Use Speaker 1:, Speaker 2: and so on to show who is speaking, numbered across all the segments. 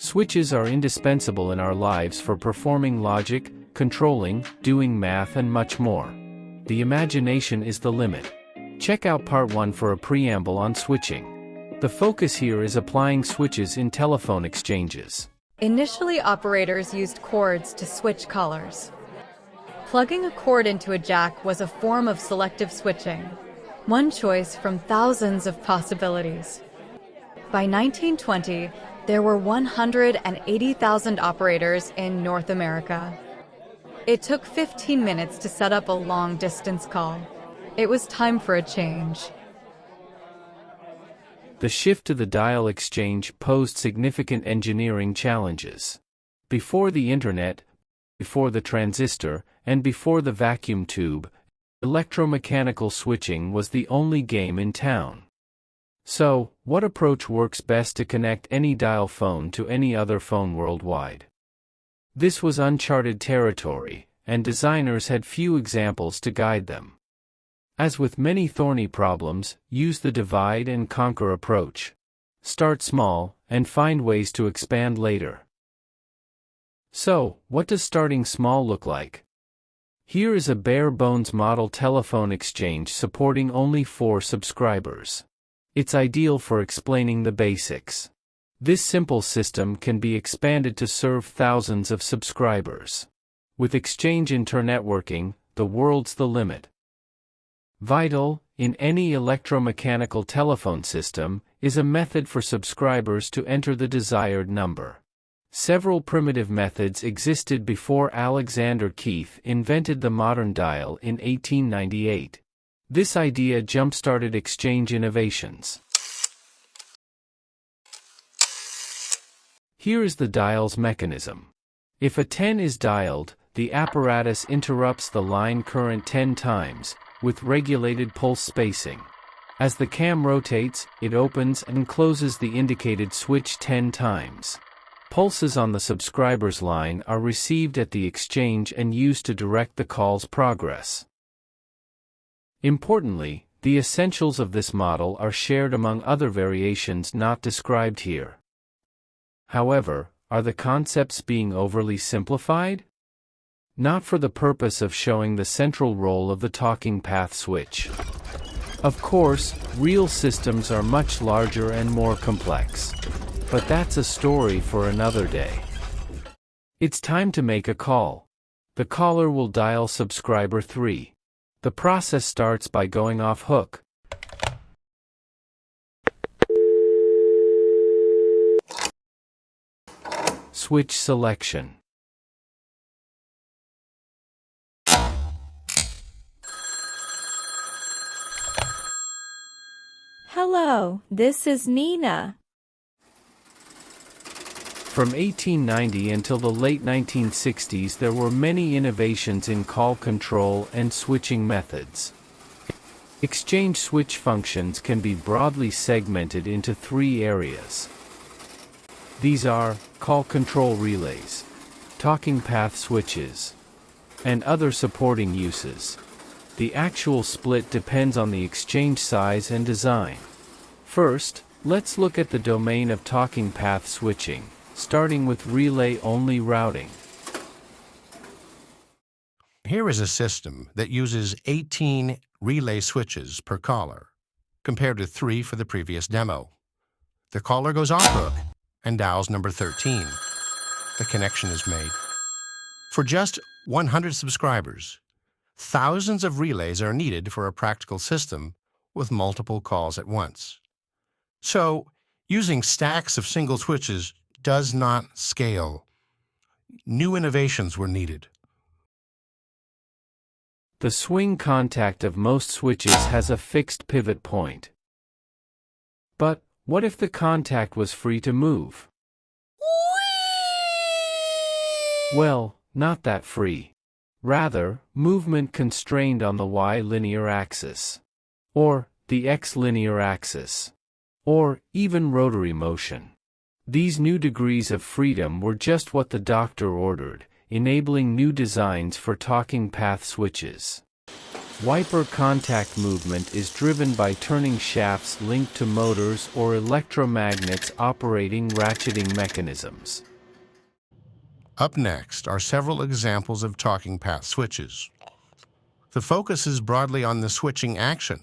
Speaker 1: Switches are indispensable in our lives for performing logic, controlling, doing math and much more. The imagination is the limit. Check out part 1 for a preamble on switching. The focus here is applying switches in telephone exchanges.
Speaker 2: Initially, operators used cords to switch colors. Plugging a cord into a jack was a form of selective switching, one choice from thousands of possibilities. By 1920, there were 180,000 operators in North America. It took 15 minutes to set up a long-distance call. It was time for a change.
Speaker 1: The shift to the dial exchange posed significant engineering challenges. Before the Internet, before the transistor, and before the vacuum tube, electromechanical switching was the only game in town. So, what approach works best to connect any dial phone to any other phone worldwide? This was uncharted territory, and designers had few examples to guide them. As with many thorny problems, use the divide and conquer approach. Start small, and find ways to expand later. So, what does starting small look like? Here is a bare-bones model telephone exchange supporting only 4 subscribers. It's ideal for explaining the basics. This simple system can be expanded to serve thousands of subscribers. With exchange internetworking, the world's the limit. Vital, in any electromechanical telephone system, is a method for subscribers to enter the desired number. Several primitive methods existed before Alexander Keith invented the modern dial in 1898. This idea jump-started exchange innovations. Here is the dial's mechanism. If a 10 is dialed, the apparatus interrupts the line current 10 times, with regulated pulse spacing. As the cam rotates, it opens and closes the indicated switch 10 times. Pulses on the subscriber's line are received at the exchange and used to direct the call's progress. Importantly, the essentials of this model are shared among other variations not described here. However, are the concepts being overly simplified? Not for the purpose of showing the central role of the talking path switch. Of course, real systems are much larger and more complex. But that's a story for another day. It's time to make a call. The caller will dial subscriber 3. The process starts by going off hook. Switch selection.
Speaker 3: Hello, this is Nina.
Speaker 1: From 1890 until the late 1960s, there were many innovations in call control and switching methods. Exchange switch functions can be broadly segmented into 3 areas. These are call control relays, talking path switches, and other supporting uses. The actual split depends on the exchange size and design. First, let's look at the domain of talking path switching, starting with relay-only routing.
Speaker 4: Here is a system that uses 18 relay switches per caller, compared to 3 for the previous demo. The caller goes off hook and dials number 13. The connection is made. For just 100 subscribers, thousands of relays are needed for a practical system with multiple calls at once. So, using stacks of single switches does not scale. New innovations were needed.
Speaker 1: The swing contact of most switches has a fixed pivot point. But, what if the contact was free to move? Well, not that free. Rather, movement constrained on the y-linear axis. Or, the x-linear axis. Or, even rotary motion. These new degrees of freedom were just what the doctor ordered, enabling new designs for talking path switches. Wiper contact movement is driven by turning shafts linked to motors or electromagnets operating ratcheting mechanisms.
Speaker 4: Up next are several examples of talking path switches. The focus is broadly on the switching action,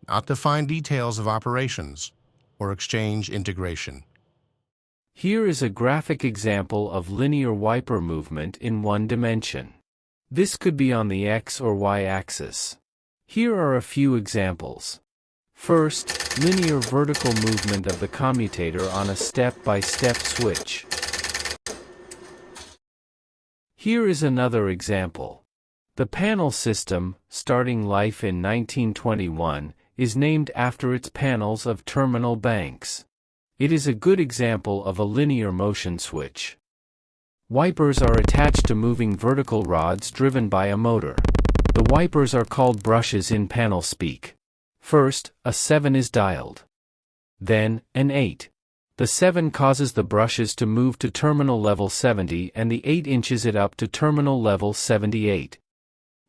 Speaker 4: not the fine details of operations or exchange integration.
Speaker 1: Here is a graphic example of linear wiper movement in one dimension. This could be on the X or Y axis. Here are a few examples. First, linear vertical movement of the commutator on a step-by-step switch. Here is another example. The panel system, starting life in 1921, is named after its panels of terminal banks. It is a good example of a linear motion switch. Wipers are attached to moving vertical rods driven by a motor. The wipers are called brushes in panel speak. First, a 7 is dialed. Then, an 8. The 7 causes the brushes to move to terminal level 70 and the 8 inches it up to terminal level 78.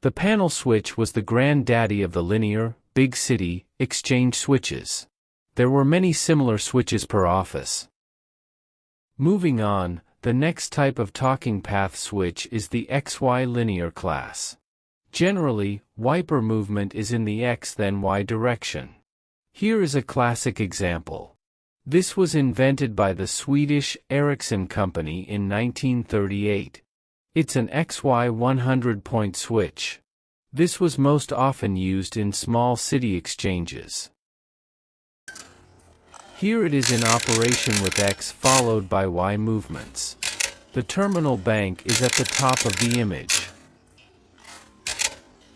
Speaker 1: The panel switch was the granddaddy of the linear, big city, exchange switches. There were many similar switches per office. Moving on, the next type of talking path switch is the XY linear class. Generally, wiper movement is in the X then Y direction. Here is a classic example. This was invented by the Swedish Ericsson company in 1938. It's an XY 100-point switch. This was most often used in small city exchanges. Here it is in operation with X followed by Y movements. The terminal bank is at the top of the image.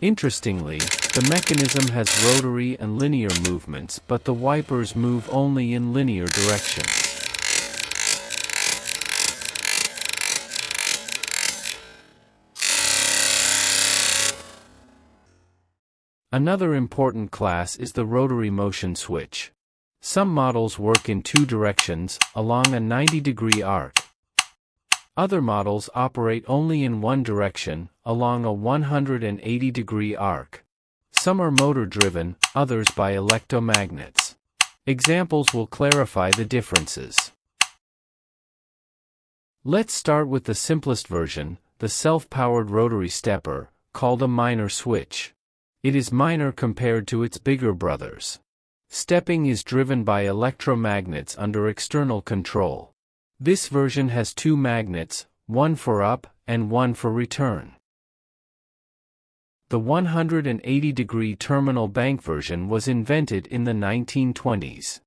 Speaker 1: Interestingly, the mechanism has rotary and linear movements, but the wipers move only in linear directions. Another important class is the rotary motion switch. Some models work in two directions, along a 90-degree arc. Other models operate only in one direction, along a 180-degree arc. Some are motor-driven, others by electromagnets. Examples will clarify the differences. Let's start with the simplest version, the self-powered rotary stepper, called a minor switch. It is minor compared to its bigger brothers. Stepping is driven by electromagnets under external control. This version has two magnets, one for up and one for return. The 180-degree terminal bank version was invented in the 1920s.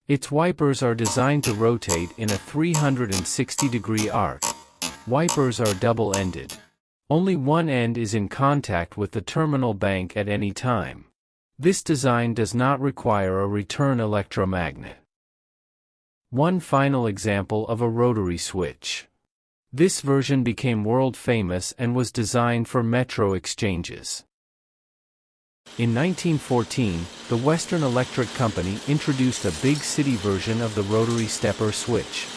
Speaker 1: Its wipers are designed to rotate in a 360-degree arc. Wipers are double-ended. Only one end is in contact with the terminal bank at any time. This design does not require a return electromagnet. One final example of a rotary switch. This version became world famous and was designed for metro exchanges. In 1914, the Western Electric Company introduced a big city version of the rotary stepper switch.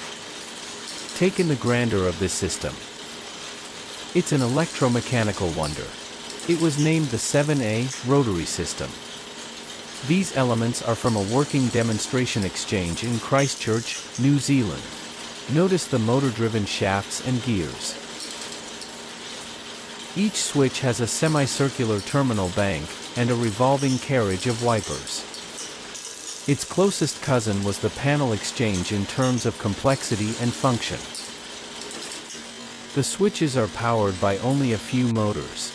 Speaker 1: Take in the grandeur of this system. It's an electromechanical wonder. It was named the 7A rotary system. These elements are from a working demonstration exchange in Christchurch, New Zealand. Notice the motor-driven shafts and gears. Each switch has a semicircular terminal bank and a revolving carriage of wipers. Its closest cousin was the panel exchange in terms of complexity and function. The switches are powered by only a few motors.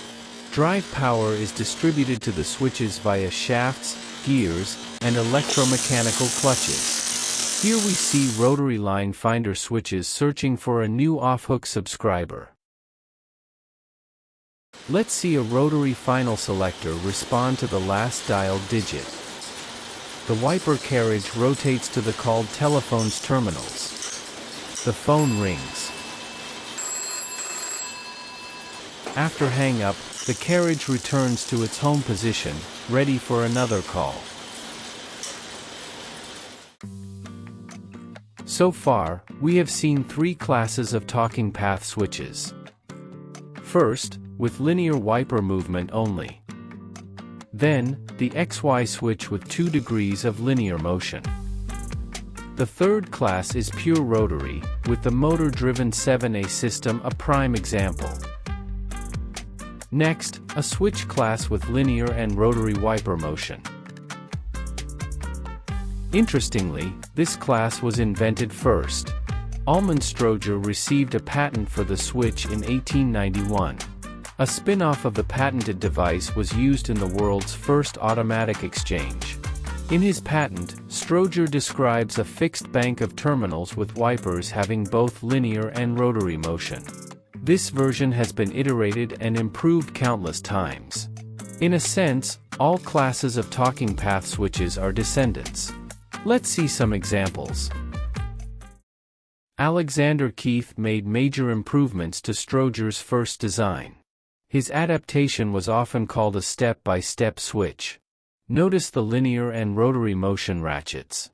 Speaker 1: Drive power is distributed to the switches via shafts, gears, and electromechanical clutches. Here we see rotary line finder switches searching for a new off-hook subscriber. Let's see a rotary final selector respond to the last dialed digit. The wiper carriage rotates to the called telephone's terminals. The phone rings. After hang-up, the carriage returns to its home position, ready for another call. So far, we have seen three classes of talking path switches. First, with linear wiper movement only. Then, the XY switch with 2 degrees of linear motion. The third class is pure rotary, with the motor-driven 7A system a prime example. Next, a switch class with linear and rotary wiper motion. Interestingly, this class was invented first. Almond Stroger received a patent for the switch in 1891. A spin-off of the patented device was used in the world's first automatic exchange. In his patent, Stroger describes a fixed bank of terminals with wipers having both linear and rotary motion. This version has been iterated and improved countless times. In a sense, all classes of talking path switches are descendants. Let's see some examples. Alexander Keith made major improvements to Stroger's first design. His adaptation was often called a step-by-step switch. Notice the linear and rotary motion ratchets.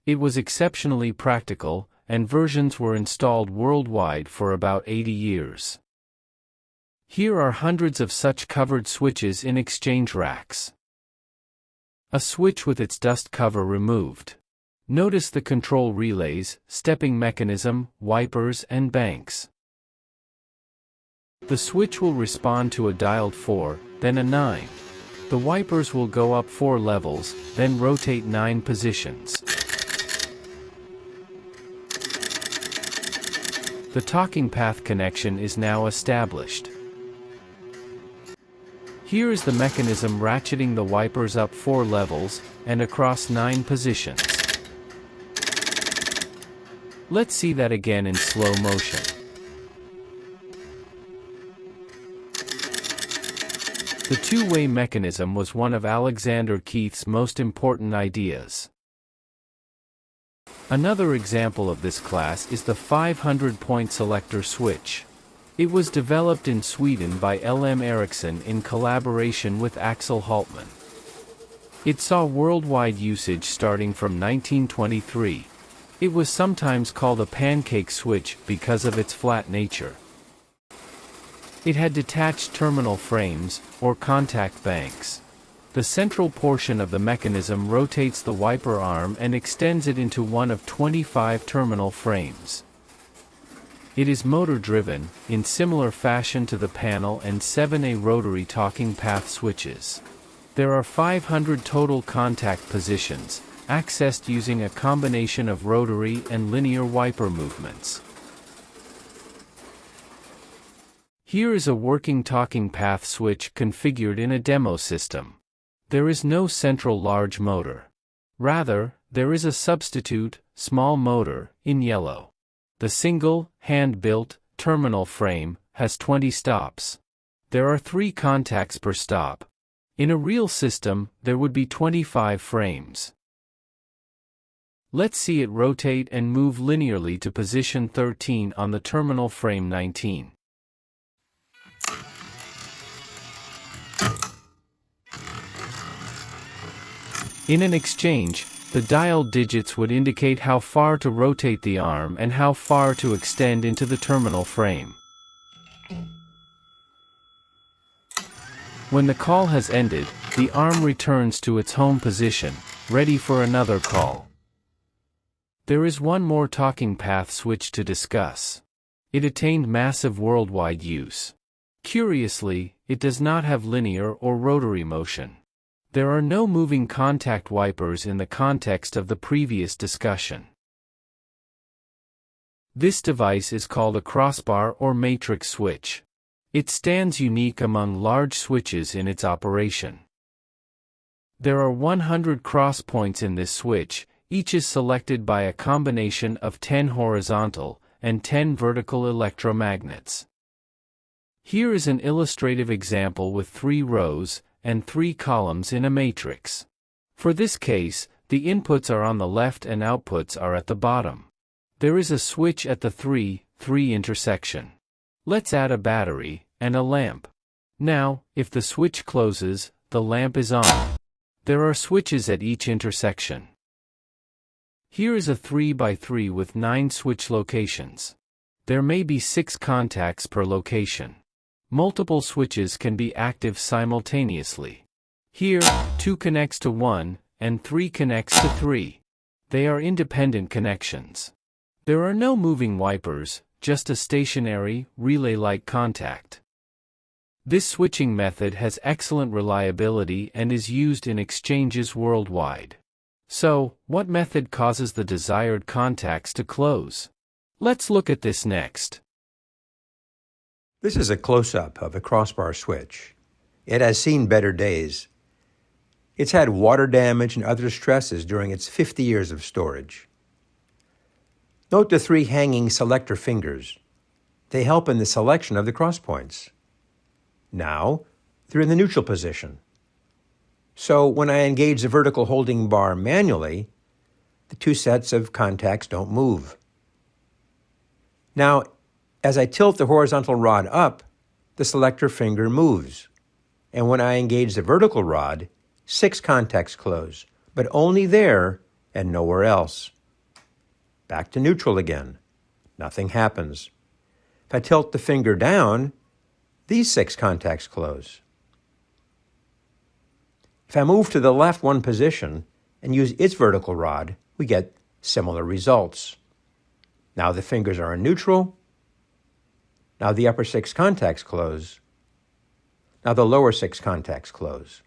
Speaker 1: It was exceptionally practical, and versions were installed worldwide for about 80 years. Here are hundreds of such covered switches in exchange racks. A switch with its dust cover removed. Notice the control relays, stepping mechanism, wipers, and banks. The switch will respond to a dialed 4, then a 9. The wipers will go up 4 levels, then rotate 9 positions. The talking path connection is now established. Here is the mechanism ratcheting the wipers up 4 levels, and across 9 positions. Let's see that again in slow motion. The two-way mechanism was one of Alexander Keith's most important ideas. Another example of this class is the 500-point selector switch. It was developed in Sweden by L.M. Ericsson in collaboration with Axel Haltman. It saw worldwide usage starting from 1923. It was sometimes called a pancake switch because of its flat nature. It had detached terminal frames, or contact banks. The central portion of the mechanism rotates the wiper arm and extends it into one of 25 terminal frames. It is motor-driven, in similar fashion to the panel and 7A rotary talking path switches. There are 500 total contact positions, accessed using a combination of rotary and linear wiper movements. Here is a working talking path switch configured in a demo system. There is no central large motor. Rather, there is a substitute, small motor, in yellow. The single, hand-built, terminal frame has 20 stops. There are 3 contacts per stop. In a real system, there would be 25 frames. Let's see it rotate and move linearly to position 13 on the terminal frame 19. In an exchange, the dial digits would indicate how far to rotate the arm and how far to extend into the terminal frame. When the call has ended, the arm returns to its home position, ready for another call. There is one more talking path switch to discuss. It attained massive worldwide use. Curiously, it does not have linear or rotary motion. There are no moving contact wipers in the context of the previous discussion. This device is called a crossbar or matrix switch. It stands unique among large switches in its operation. There are 100 cross points in this switch, each is selected by a combination of 10 horizontal and 10 vertical electromagnets. Here is an illustrative example with 3 rows and 3 columns in a matrix. For this case, the inputs are on the left and outputs are at the bottom. There is a switch at the 3, 3 intersection. Let's add a battery and a lamp. Now, if the switch closes, the lamp is on. There are switches at each intersection. Here is a 3x3 with 9 switch locations. There may be 6 contacts per location. Multiple switches can be active simultaneously. Here, 2 connects to 1, and 3 connects to 3. They are independent connections. There are no moving wipers, just a stationary, relay-like contact. This switching method has excellent reliability and is used in exchanges worldwide. So, what method causes the desired contacts to close? Let's look at this next.
Speaker 5: This is a close-up of a crossbar switch. It has seen better days. It's had water damage and other stresses during its 50 years of storage. Note the 3 hanging selector fingers. They help in the selection of the cross points. Now, they're in the neutral position. So when I engage the vertical holding bar manually, the 2 sets of contacts don't move. Now, as I tilt the horizontal rod up, the selector finger moves. And when I engage the vertical rod, 6 contacts close, but only there and nowhere else. Back to neutral again. Nothing happens. If I tilt the finger down, these 6 contacts close. If I move to the left 1 position and use its vertical rod, we get similar results. Now the fingers are in neutral. Now the upper 6 contacts close. Now the lower 6 contacts close.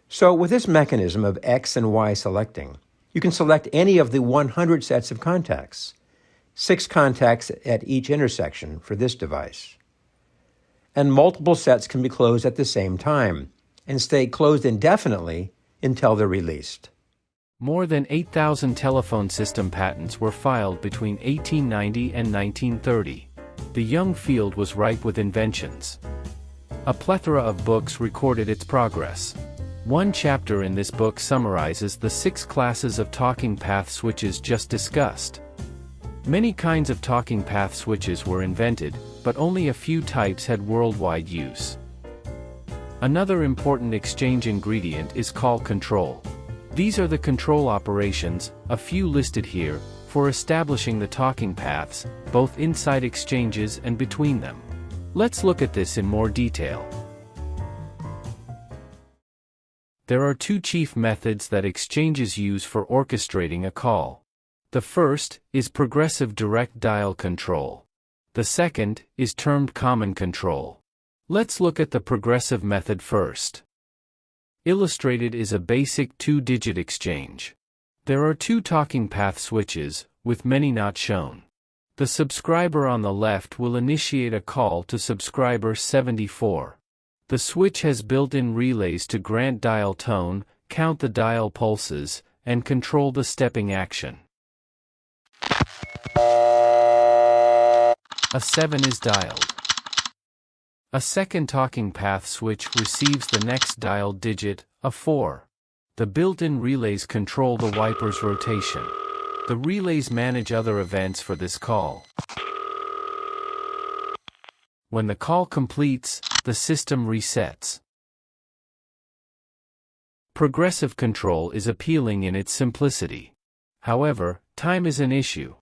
Speaker 5: So with this mechanism of X and Y selecting, you can select any of the 100 sets of contacts, 6 contacts at each intersection for this device. And multiple sets can be closed at the same time and stay closed indefinitely until they're released.
Speaker 1: More than 8,000 telephone system patents were filed between 1890 and 1930. The young field was ripe with inventions. A plethora of books recorded its progress. One chapter in this book summarizes the 6 classes of talking path switches just discussed. Many kinds of talking path switches were invented, but only a few types had worldwide use. Another important exchange ingredient is call control. These are the control operations, a few listed here, for establishing the talking paths, both inside exchanges and between them. Let's look at this in more detail. There are 2 chief methods that exchanges use for orchestrating a call. The first is progressive direct dial control. The second is termed common control. Let's look at the progressive method first. Illustrated is a basic 2-digit exchange. There are 2 talking path switches, with many not shown. The subscriber on the left will initiate a call to subscriber 74. The switch has built-in relays to grant dial tone, count the dial pulses, and control the stepping action. A 7 is dialed. A second talking path switch receives the next dialed digit, a 4. The built-in relays control the wiper's rotation. The relays manage other events for this call. When the call completes, the system resets. Progressive control is appealing in its simplicity. However, time is an issue.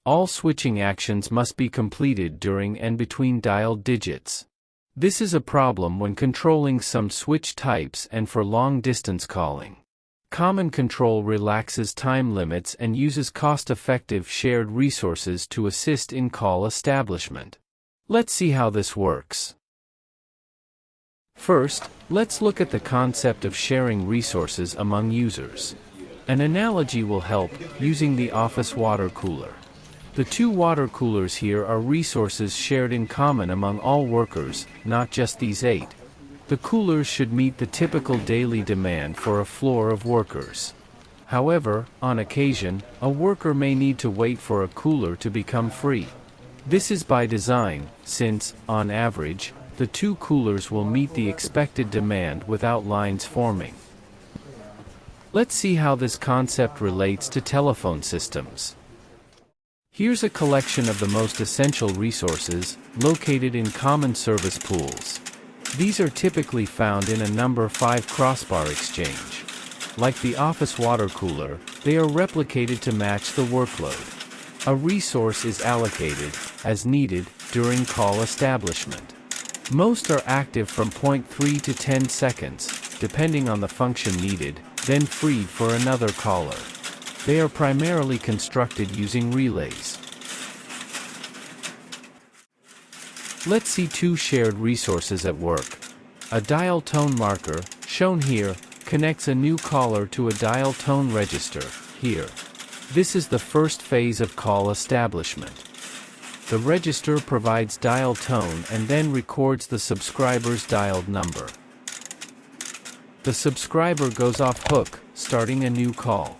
Speaker 1: All switching actions must be completed during and between dialed digits. This is a problem when controlling some switch types and for long-distance calling. Common control relaxes time limits and uses cost-effective shared resources to assist in call establishment. Let's see how this works. First, let's look at the concept of sharing resources among users. An analogy will help, using the office water cooler. The 2 water coolers here are resources shared in common among all workers, not just these 8. The coolers should meet the typical daily demand for a floor of workers. However, on occasion, a worker may need to wait for a cooler to become free. This is by design, since, on average, the 2 coolers will meet the expected demand without lines forming. Let's see how this concept relates to telephone systems. Here's a collection of the most essential resources, located in common service pools. These are typically found in a number 5 crossbar exchange. Like the office water cooler, they are replicated to match the workload. A resource is allocated, as needed, during call establishment. Most are active from 0.3 to 10 seconds, depending on the function needed, then freed for another caller. They are primarily constructed using relays. Let's see two shared resources at work. A dial tone marker, shown here, connects a new caller to a dial tone register, here. This is the first phase of call establishment. The register provides dial tone and then records the subscriber's dialed number. The subscriber goes off hook, starting a new call.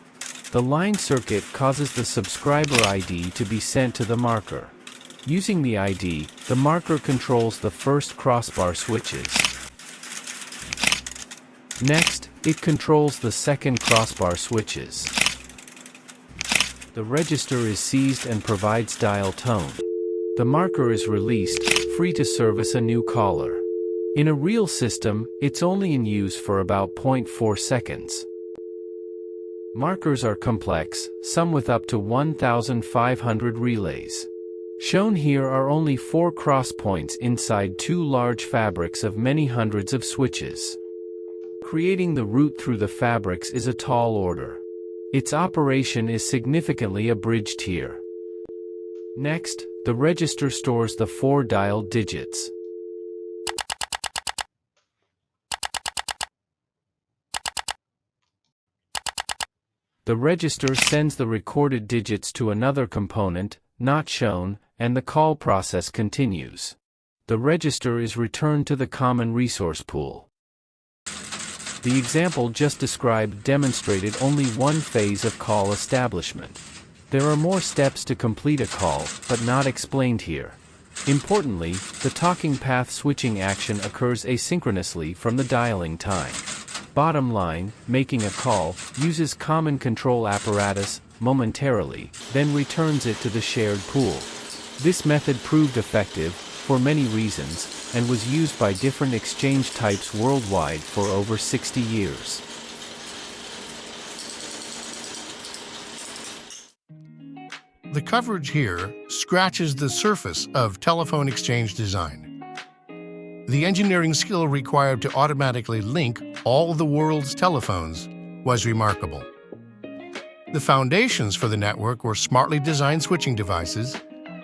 Speaker 1: The line circuit causes the subscriber ID to be sent to the marker. Using the ID, the marker controls the first crossbar switches. Next, it controls the second crossbar switches. The register is seized and provides dial tone. The marker is released, free to service a new caller. In a real system, it's only in use for about 0.4 seconds. Markers are complex, some with up to 1,500 relays. Shown here are only 4 cross points inside 2 large fabrics of many hundreds of switches. Creating the route through the fabrics is a tall order. Its operation is significantly abridged here. Next, the register stores the 4 dialed digits. The register sends the recorded digits to another component, not shown, and the call process continues. The register is returned to the common resource pool. The example just described demonstrated only one phase of call establishment. There are more steps to complete a call, but not explained here. Importantly, the talking path switching action occurs asynchronously from the dialing time. Bottom line, making a call uses common control apparatus momentarily, then returns it to the shared pool. This method proved effective, for many reasons, and was used by different exchange types worldwide for over 60 years.
Speaker 4: The coverage here scratches the surface of telephone exchange design. The engineering skill required to automatically link all the world's telephones was remarkable. The foundations for the network were smartly designed switching devices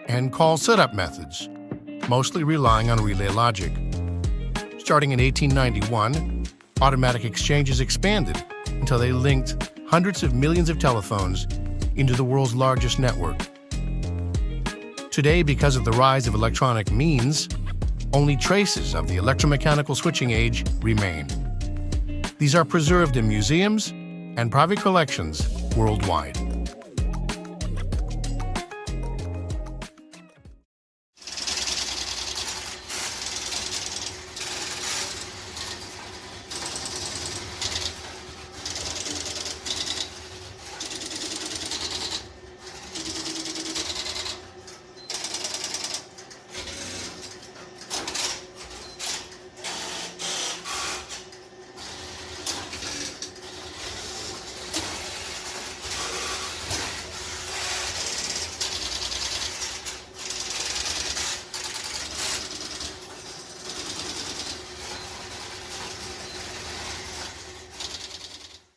Speaker 4: and call setup methods, mostly relying on relay logic. Starting in 1891, automatic exchanges expanded until they linked hundreds of millions of telephones into the world's largest network. Today, because of the rise of electronic means, only traces of the electromechanical switching age remain. These are preserved in museums and private collections worldwide.